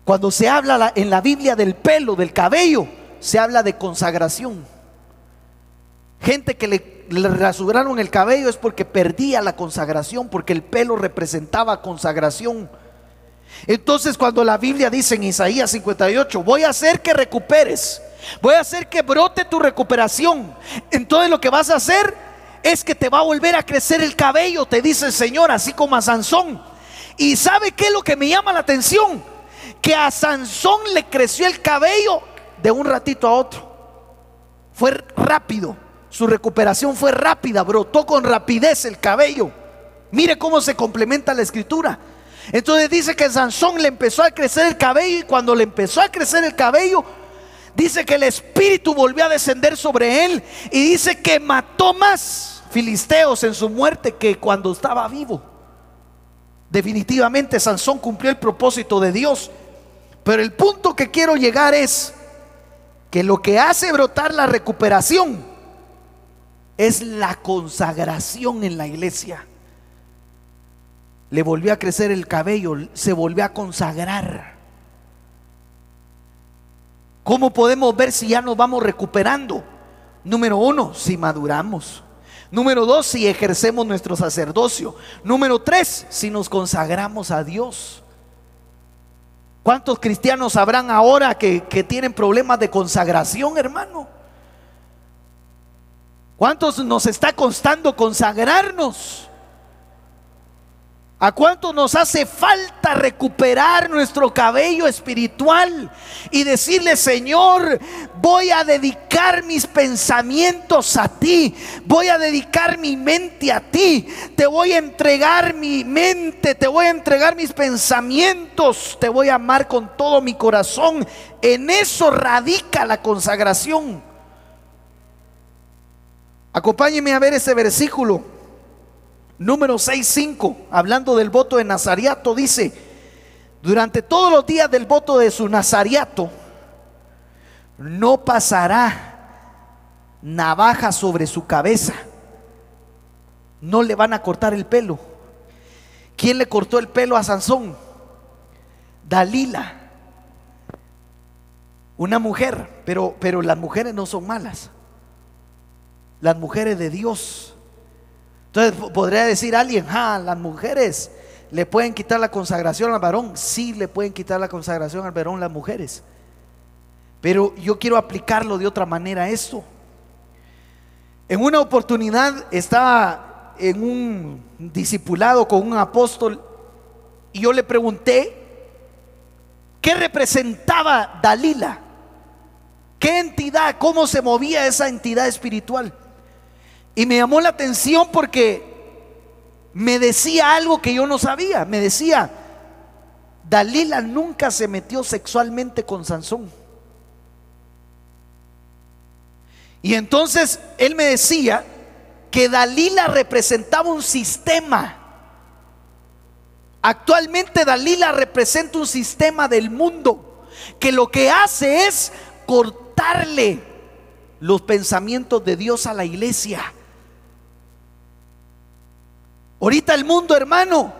Cuando se habla en la Biblia del pelo, del cabello, se habla de consagración. Gente que le rasuraron el cabello es porque perdía la consagración, porque el pelo representaba consagración. Entonces, cuando la Biblia dice en Isaías 58, voy a hacer que recuperes, voy a hacer que brote tu recuperación, entonces lo que vas a hacer es que te va a volver a crecer el cabello, te dice el Señor, así como a Sansón. Y ¿sabe qué es lo que me llama la atención? Que a Sansón le creció el cabello de un ratito a otro. Fue rápido, su recuperación fue rápida, brotó con rapidez el cabello. Mire cómo se complementa la escritura. Entonces dice que a Sansón le empezó a crecer el cabello, y cuando le empezó a crecer el cabello, dice que el espíritu volvió a descender sobre él, y dice que mató más filisteos en su muerte que cuando estaba vivo. Definitivamente Sansón cumplió el propósito de Dios. Pero el punto que quiero llegar es que lo que hace brotar la recuperación es la consagración en la iglesia. Le volvió a crecer el cabello, se volvió a consagrar. ¿Cómo podemos ver si ya nos vamos recuperando? Número 1, si maduramos. Número 2, si ejercemos nuestro sacerdocio. Número 3, si nos consagramos a Dios. ¿Cuántos cristianos habrán ahora que tienen problemas de consagración, hermano? ¿Cuántos nos está costando consagrarnos? ¿A cuánto nos hace falta recuperar nuestro cabello espiritual y decirle: Señor, voy a dedicar mis pensamientos a ti, voy a dedicar mi mente a ti, te voy a entregar mi mente, te voy a entregar mis pensamientos, te voy a amar con todo mi corazón? En eso radica la consagración. Acompáñenme a ver ese versículo. Número 6:5, hablando del voto de Nazariato, dice: durante todos los días del voto de su Nazariato no pasará navaja sobre su cabeza, no le van a cortar el pelo. ¿Quién le cortó el pelo a Sansón? Dalila, una mujer, pero las mujeres no son malas, las mujeres de Dios. Entonces podría decir alguien: las mujeres le pueden quitar la consagración al varón. Sí, le pueden quitar la consagración al varón las mujeres, pero yo quiero aplicarlo de otra manera esto. En una oportunidad estaba en un discipulado con un apóstol y yo le pregunté qué representaba Dalila, qué entidad, cómo se movía esa entidad espiritual. Y me llamó la atención porque me decía algo que yo no sabía. Me decía: Dalila nunca se metió sexualmente con Sansón. Y entonces él me decía que Dalila representaba un sistema. Actualmente Dalila representa un sistema del mundo que lo que hace es cortarle los pensamientos de Dios a la iglesia. Ahorita el mundo, hermano,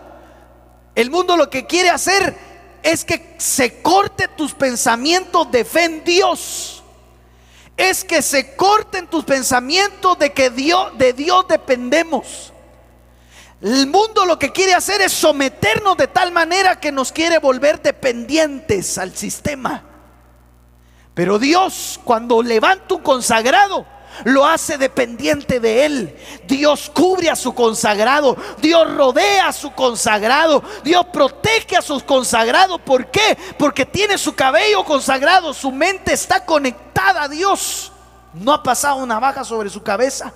el mundo lo que quiere hacer es que se corte tus pensamientos de fe en Dios. Es que se corten tus pensamientos de que de Dios dependemos. El mundo lo que quiere hacer es someternos de tal manera que nos quiere volver dependientes al sistema. Pero Dios, cuando levanta un consagrado, lo hace dependiente de Él. Dios cubre a su consagrado, Dios rodea a su consagrado, Dios protege a sus consagrados. ¿Por qué? Porque tiene su cabello consagrado, su mente está conectada a Dios. No ha pasado navaja sobre su cabeza.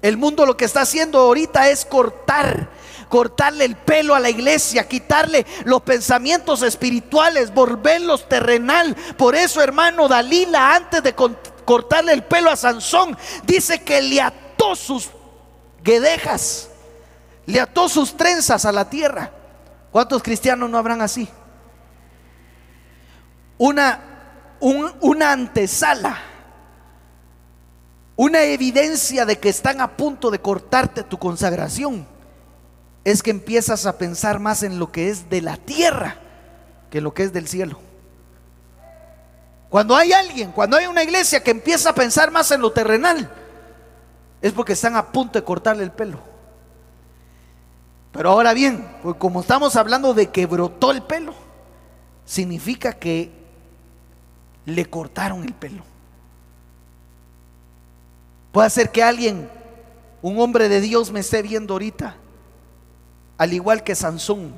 El mundo lo que está haciendo ahorita es cortarle el pelo a la iglesia, quitarle los pensamientos espirituales, volverlos terrenal. Por eso, hermano, Dalila, antes de cortarle el pelo a Sansón, dice que le ató sus guedejas, le ató sus trenzas a la tierra. ¿Cuántos cristianos no habrán así? Una antesala, una evidencia de que están a punto de cortarte tu consagración, es que empiezas a pensar más en lo que es de la tierra que lo que es del cielo. Cuando hay una iglesia que empieza a pensar más en lo terrenal, es porque están a punto de cortarle el pelo. Pero ahora bien, pues como estamos hablando de que brotó el pelo, significa que le cortaron el pelo. Puede ser que alguien, un hombre de Dios, me esté viendo ahorita, al igual que Sansón,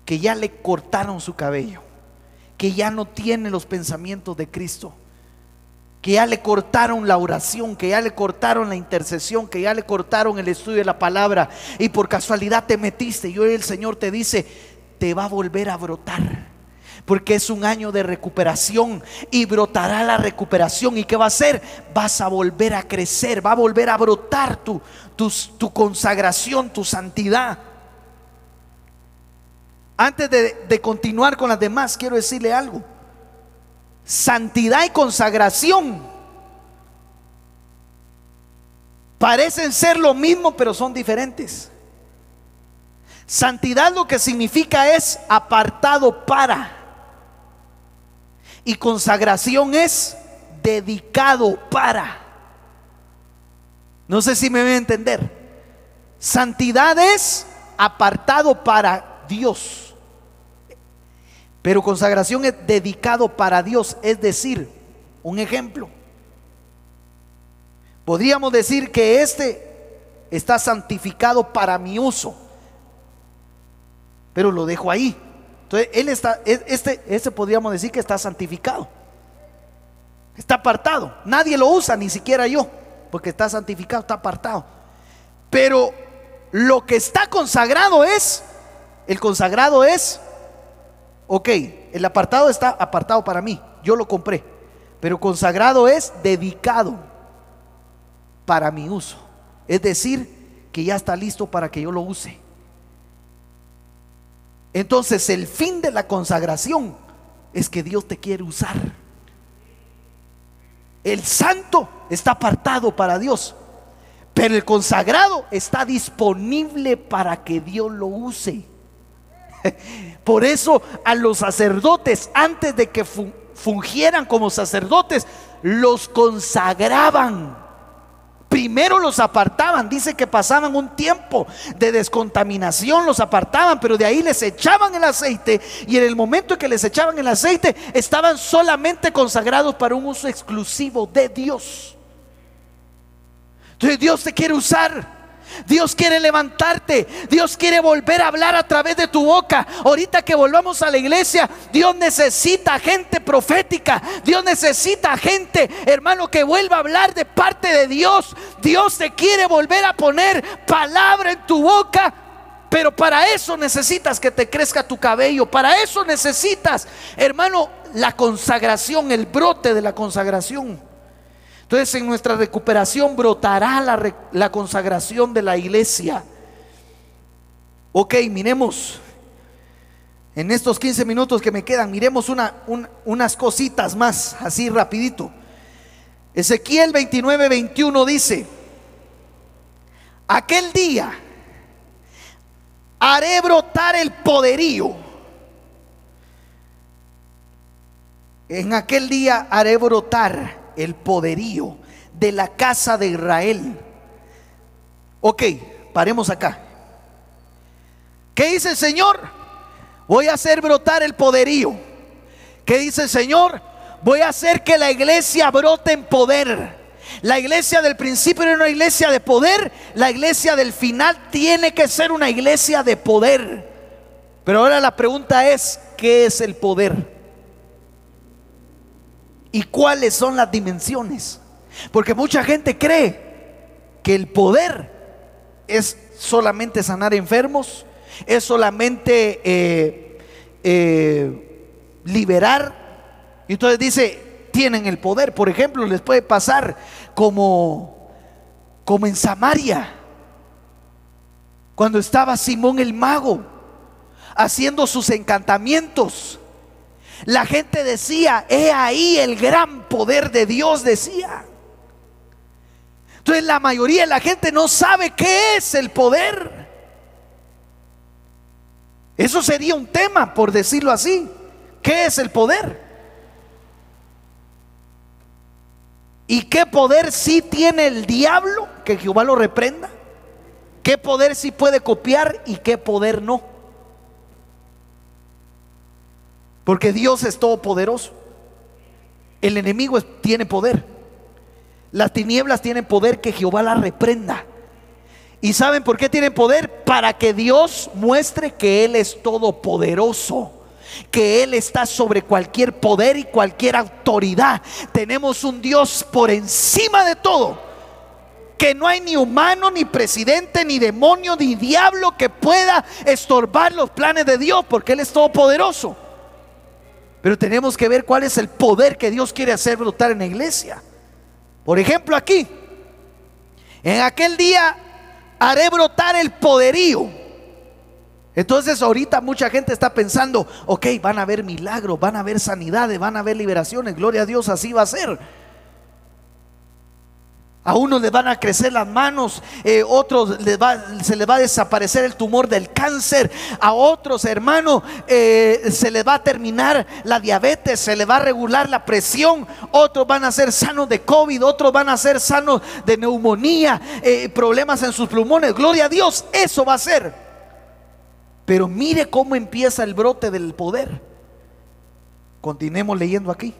que ya le cortaron su cabello, que ya no tiene los pensamientos de Cristo, que ya le cortaron la oración, que ya le cortaron la intercesión, que ya le cortaron el estudio de la palabra, y por casualidad te metiste y hoy el Señor te dice: te va a volver a brotar, porque es un año de recuperación y brotará la recuperación. ¿Y qué va a hacer? Vas a volver a crecer, va a volver a brotar tu consagración, tu santidad. Antes de continuar con las demás, quiero decirle algo. Santidad y consagración Parecen ser lo mismo, pero son diferentes. Santidad lo que significa es apartado para. Y consagración es dedicado para. No sé si me voy a entender. Santidad es apartado para Dios, pero consagración es dedicado para Dios. Es decir, un ejemplo, podríamos decir que este está santificado para mi uso, pero lo dejo ahí. Entonces él está, este podríamos decir que está santificado, está apartado. Nadie lo usa, ni siquiera yo, porque está santificado, está apartado. Pero lo que está consagrado es, el consagrado es, ok, el apartado está apartado para mí, yo lo compré, pero consagrado es dedicado para mi uso. Es decir, que ya está listo para que yo lo use. Entonces el fin de la consagración es que Dios te quiere usar. El santo está apartado para Dios, pero el consagrado está disponible para que Dios lo use. Por eso a los sacerdotes, antes de que fungieran como sacerdotes, los consagraban. Primero los apartaban. Dice que pasaban un tiempo de descontaminación, los apartaban, pero de ahí les echaban el aceite, y en el momento en que les echaban el aceite estaban solamente consagrados para un uso exclusivo de Dios. Entonces Dios te quiere usar. Dios quiere levantarte. Dios quiere volver a hablar a través de tu boca. Ahorita que volvamos a la iglesia, Dios necesita gente profética. Dios necesita gente, hermano, que vuelva a hablar de parte de Dios. Dios te quiere volver a poner palabra en tu boca. Pero para eso necesitas que te crezca tu cabello. Para eso necesitas, hermano, la consagración, el brote de la consagración. Entonces en nuestra recuperación brotará la consagración de la iglesia. Ok, miremos en estos 15 minutos que me quedan, miremos unas cositas más, así rapidito. Ezequiel 29:21 dice: aquel día haré brotar el poderío. En aquel día haré brotar el poderío de la casa de Israel. Ok, paremos acá. ¿Qué dice el Señor? Voy a hacer brotar el poderío. ¿Qué dice el Señor? Voy a hacer que la iglesia brote en poder. La iglesia del principio era una iglesia de poder. La iglesia del final tiene que ser una iglesia de poder. Pero ahora la pregunta es: ¿qué es el poder? ¿Y cuáles son las dimensiones? Porque mucha gente cree que el poder es solamente sanar enfermos, es solamente liberar. Y entonces dice, tienen el poder. Por ejemplo, les puede pasar como en Samaria, cuando estaba Simón el mago haciendo sus encantamientos. La gente decía: he ahí el gran poder de Dios, decía. Entonces la mayoría de la gente no sabe qué es el poder. Eso sería un tema, por decirlo así. ¿Qué es el poder? ¿Y qué poder sí tiene el diablo? Que Jehová lo reprenda. ¿Qué poder sí puede copiar y qué poder no? Porque Dios es todopoderoso. El enemigo tiene poder. Las tinieblas tienen poder, que Jehová las reprenda. ¿Y saben por qué tienen poder? Para que Dios muestre que Él es todopoderoso, que Él está sobre cualquier poder y cualquier autoridad. Tenemos un Dios por encima de todo, que no hay ni humano, ni presidente, ni demonio, ni diablo que pueda estorbar los planes de Dios, porque Él es todopoderoso. Pero tenemos que ver cuál es el poder que Dios quiere hacer brotar en la iglesia. Por ejemplo, aquí: en aquel día haré brotar el poderío. Entonces ahorita mucha gente está pensando: ok, van a haber milagros, van a haber sanidades, van a haber liberaciones, gloria a Dios, así va a ser. A unos les van a crecer las manos, otros se les va a desaparecer el tumor del cáncer, a otros, hermano, se les va a terminar la diabetes, se les va a regular la presión, otros van a ser sanos de COVID, otros van a ser sanos de neumonía, problemas en sus pulmones. Gloria a Dios, eso va a ser. Pero mire cómo empieza el brote del poder. Continuemos leyendo aquí.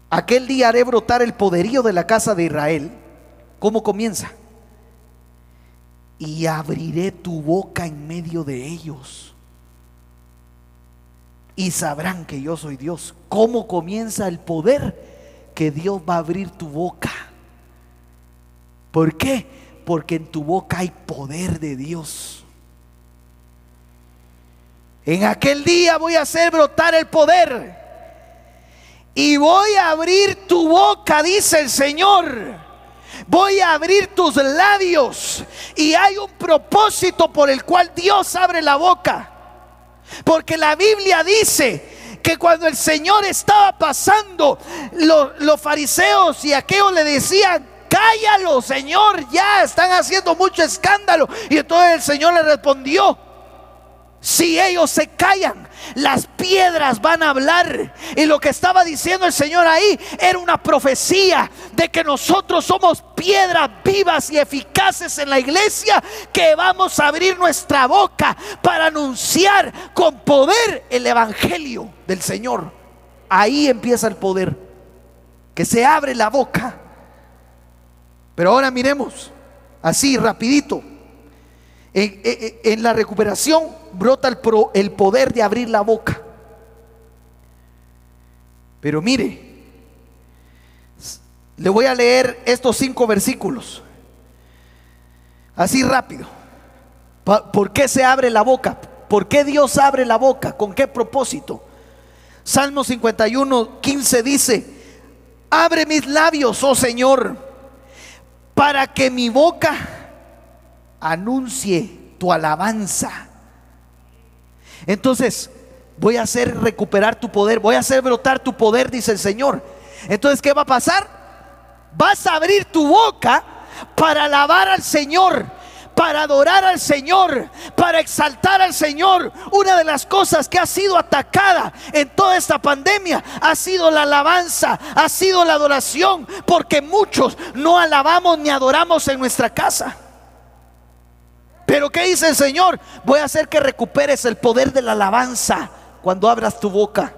Aquel día haré brotar el poderío de la casa de Israel. ¿Cómo comienza? Y abriré tu boca en medio de ellos, y sabrán que yo soy Dios. ¿Cómo comienza el poder? Que Dios va a abrir tu boca. ¿Por qué? Porque en tu boca hay poder de Dios. En aquel día voy a hacer brotar el poder y voy a abrir tu boca, dice el Señor. Voy a abrir tus labios. Y hay un propósito por el cual Dios abre la boca. Porque la Biblia dice que cuando el Señor estaba pasando, los fariseos y aquellos le decían: cállalo, Señor, ya están haciendo mucho escándalo. Y entonces el Señor le respondió: si ellos se callan, las piedras van a hablar. Y lo que estaba diciendo el Señor ahí era una profecía de que nosotros somos piedras vivas y eficaces en la iglesia, que vamos a abrir nuestra boca para anunciar con poder el evangelio del Señor. Ahí empieza el poder, que se abre la boca. Pero ahora miremos así rapidito. En la recuperación brota el poder de abrir la boca. Pero mire, le voy a leer estos 5 versículos así rápido. ¿Por qué se abre la boca? ¿Por qué Dios abre la boca? ¿Con qué propósito? Salmo 51:15 dice: abre mis labios, oh Señor, para que mi boca anuncie tu alabanza. Entonces voy a hacer recuperar tu poder, voy a hacer brotar tu poder, dice el Señor. Entonces, ¿qué va a pasar? Vas a abrir tu boca para alabar al Señor, para adorar al Señor, para exaltar al Señor. Una de las cosas que ha sido atacada en toda esta pandemia ha sido la alabanza, ha sido la adoración, porque muchos no alabamos ni adoramos en nuestra casa. Pero ¿qué dice el Señor? Voy a hacer que recuperes el poder de la alabanza cuando abras tu boca.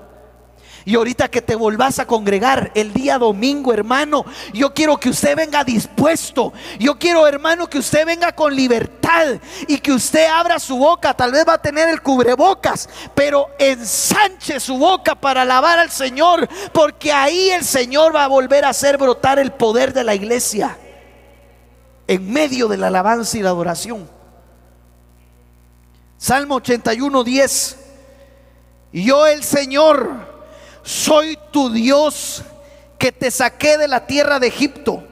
Y ahorita que te volvás a congregar el día domingo, hermano, yo quiero que usted venga dispuesto. Yo quiero, hermano, que usted venga con libertad y que usted abra su boca. Tal vez va a tener el cubrebocas, pero ensanche su boca para alabar al Señor, porque ahí el Señor va a volver a hacer brotar el poder de la iglesia, en medio de la alabanza y la adoración. Salmo 81:10: yo, el Señor, soy tu Dios, que te saqué de la tierra de Egipto.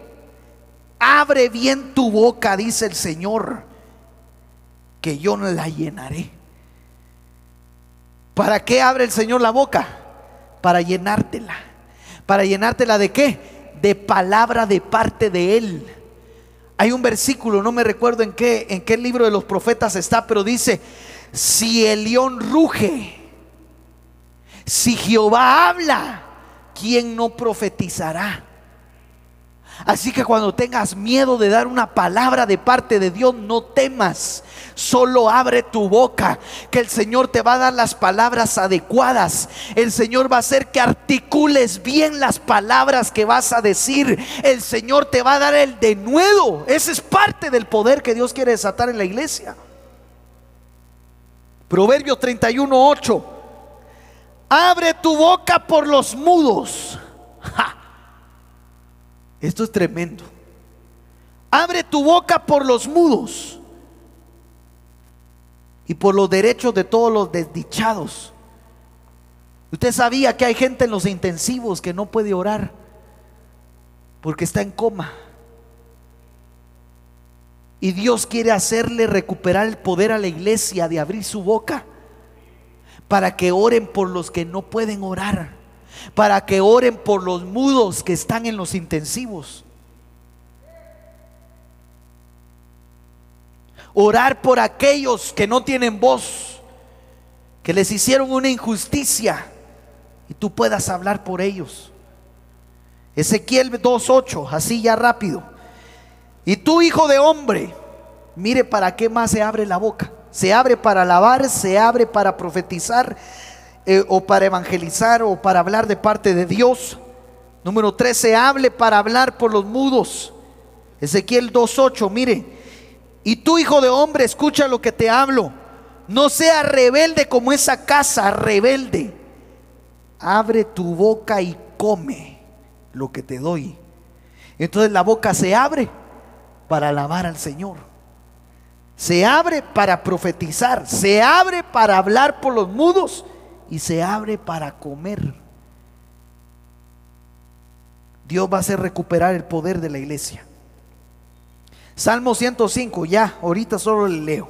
Abre bien tu boca, dice el Señor, que yo no la llenaré. ¿Para qué abre el Señor la boca? Para llenártela. ¿Para llenártela de qué? De palabra de parte de Él. Hay un versículo, no me recuerdo en qué libro de los profetas está, pero dice: si el león ruge, si Jehová habla, ¿quién no profetizará? Así que cuando tengas miedo de dar una palabra de parte de Dios, no temas, solo abre tu boca, que el Señor te va a dar las palabras adecuadas. El Señor va a hacer que articules bien las palabras que vas a decir. El Señor te va a dar el denuedo. Ese es parte del poder que Dios quiere desatar en la iglesia. Proverbios 31:8: abre tu boca por los mudos. ¡Ja! Esto es tremendo. Abre tu boca por los mudos y por los derechos de todos los desdichados. Usted sabía que hay gente en los intensivos que no puede orar porque está en coma. Y Dios quiere hacerle recuperar el poder a la iglesia de abrir su boca para que oren por los que no pueden orar, para que oren por los mudos que están en los intensivos. Orar por aquellos que no tienen voz, que les hicieron una injusticia, y tú puedas hablar por ellos. Ezequiel 2:8, así ya rápido. Y tú, hijo de hombre, mire para qué más se abre la boca. Se abre para alabar, se abre para profetizar, o para evangelizar, o para hablar de parte de Dios. Número 3, se hable para hablar por los mudos. Ezequiel 2:8, mire. Y tú, hijo de hombre, escucha lo que te hablo. No seas rebelde como esa casa rebelde. Abre tu boca y come lo que te doy. Entonces la boca se abre para alabar al Señor, se abre para profetizar, se abre para hablar por los mudos, y se abre para comer. Dios va a hacer recuperar el poder de la iglesia. Salmo 105, ya, ahorita solo le leo.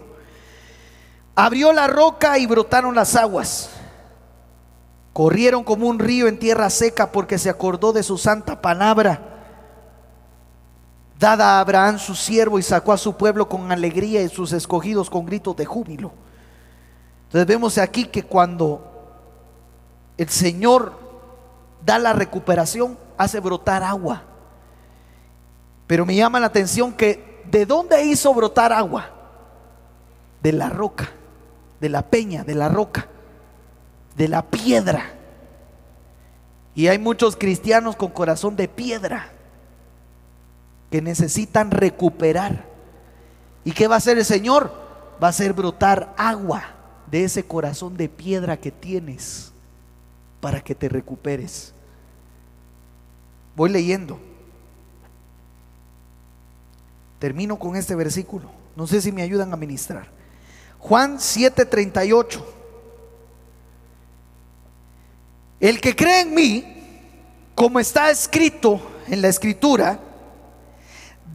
Abrió la roca y brotaron las aguas. Corrieron como un río en tierra seca, porque se acordó de su santa palabra, dada a Abraham su siervo, y sacó a su pueblo con alegría y sus escogidos con gritos de júbilo. Entonces vemos aquí que cuando el Señor da la recuperación, hace brotar agua. Pero me llama la atención que ¿de dónde hizo brotar agua? De la roca, de la peña, de la roca, de la piedra. Y hay muchos cristianos con corazón de piedra que necesitan recuperar. ¿Y qué va a hacer el Señor? Va a hacer brotar agua de ese corazón de piedra que tienes, para que te recuperes. Voy leyendo. Termino con este versículo. No sé si me ayudan a ministrar. Juan 7:38. El que cree en mí, como está escrito en la escritura,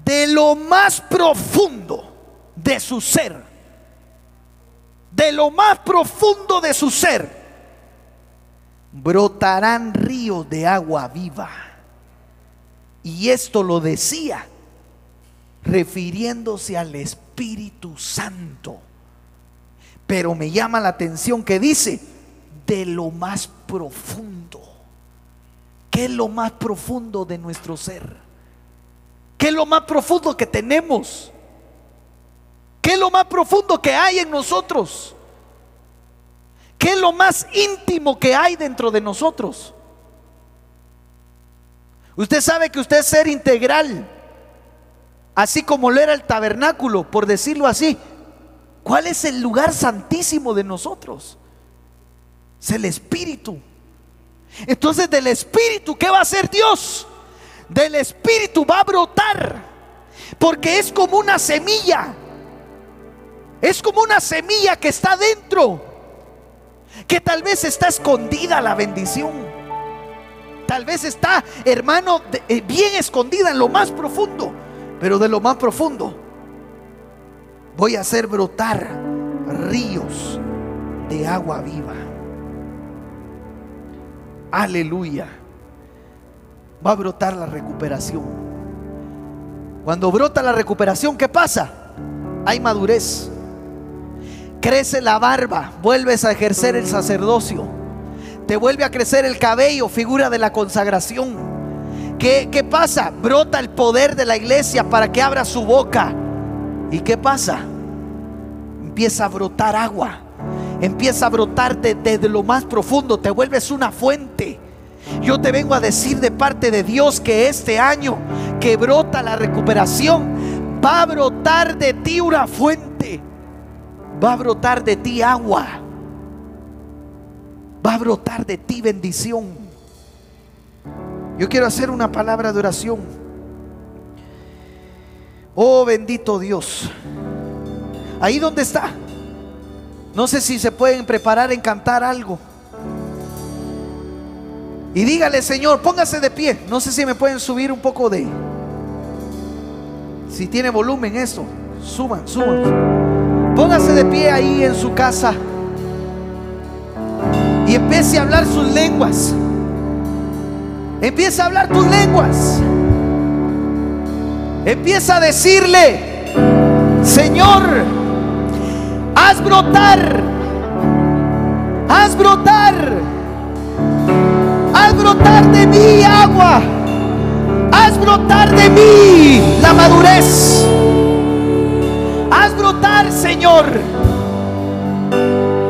de lo más profundo de su ser, de lo más profundo de su ser, brotarán ríos de agua viva. Y esto lo decía refiriéndose al Espíritu Santo. Pero me llama la atención que dice de lo más profundo. ¿Qué es lo más profundo de nuestro ser? ¿Qué es lo más profundo que tenemos? ¿Qué es lo más profundo que hay en nosotros? ¿Qué es lo más íntimo que hay dentro de nosotros? Usted sabe que usted es ser integral, así como lo era el tabernáculo, por decirlo así. ¿Cuál es el lugar santísimo de nosotros? Es el Espíritu. Entonces del Espíritu, ¿qué va a hacer Dios? Del Espíritu va a brotar, porque es como una semilla. Es como una semilla que está dentro, que tal vez está escondida la bendición. Tal vez está, hermano, bien escondida en lo más profundo. Pero de lo más profundo voy a hacer brotar ríos de agua viva. Aleluya. Va a brotar la recuperación. Cuando brota la recuperación, ¿qué pasa? Hay madurez. Crece la barba, vuelves a ejercer el sacerdocio. Te vuelve a crecer el cabello, figura de la consagración. ¿Qué pasa? Brota el poder de la iglesia para que abra su boca. ¿Y qué pasa? Empieza a brotar agua. Empieza a brotarte desde lo más profundo. Te vuelves una fuente. Yo te vengo a decir de parte de Dios que este año que brota la recuperación, va a brotar de ti una fuente. Va a brotar de ti agua. Va a brotar de ti bendición. Yo quiero hacer una palabra de oración. Oh bendito Dios. Ahí donde está, no sé si se pueden preparar en cantar algo. Y dígale: Señor, póngase de pie. No sé si me pueden subir un poco de, si tiene volumen eso, suban. Póngase de pie ahí en su casa y empiece a hablar sus lenguas. Empieza a hablar tus lenguas. Empieza a decirle: Señor, Haz brotar, haz brotar, haz brotar de mí agua, haz brotar de mí la madurez, haz brotar, Señor,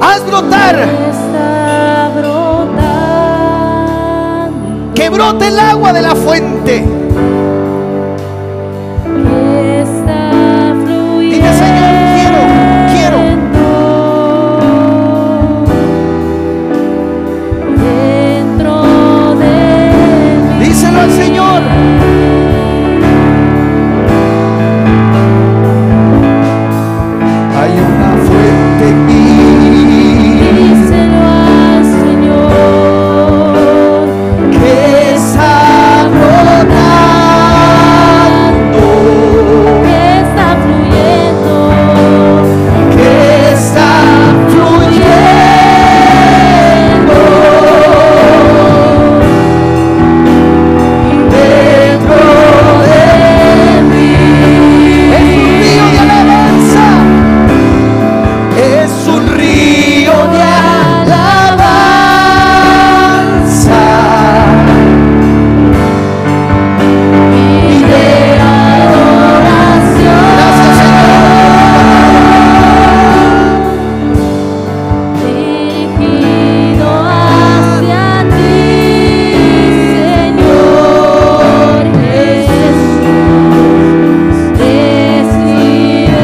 haz brotar, que brote el agua de la fuente. Dile, Señor, quiero. Díselo al Señor. Hay una fuente en mí. Díselo al Señor que está brotando, que está fluyendo, que está fluyendo dentro de mí. Es un río de alabanza. Es un río de alabanza y de adoración. Gracias, Señor. Dirigido hacia ti, Señor Jesús, recibe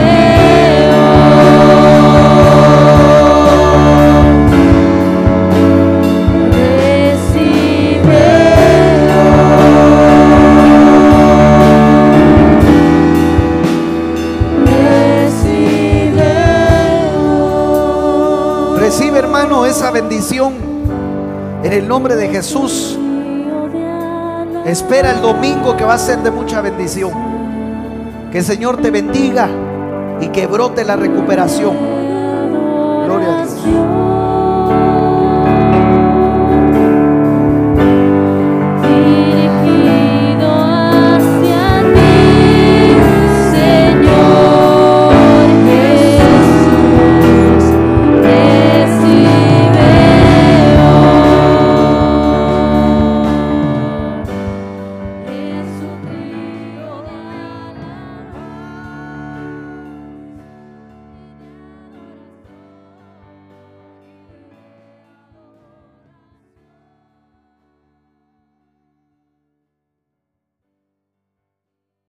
Recibe, hermano, esa bendición en el nombre de Jesús. Espera el domingo, que va a ser de mucha bendición. Que el Señor te bendiga y que brote la recuperación. Gloria a Dios.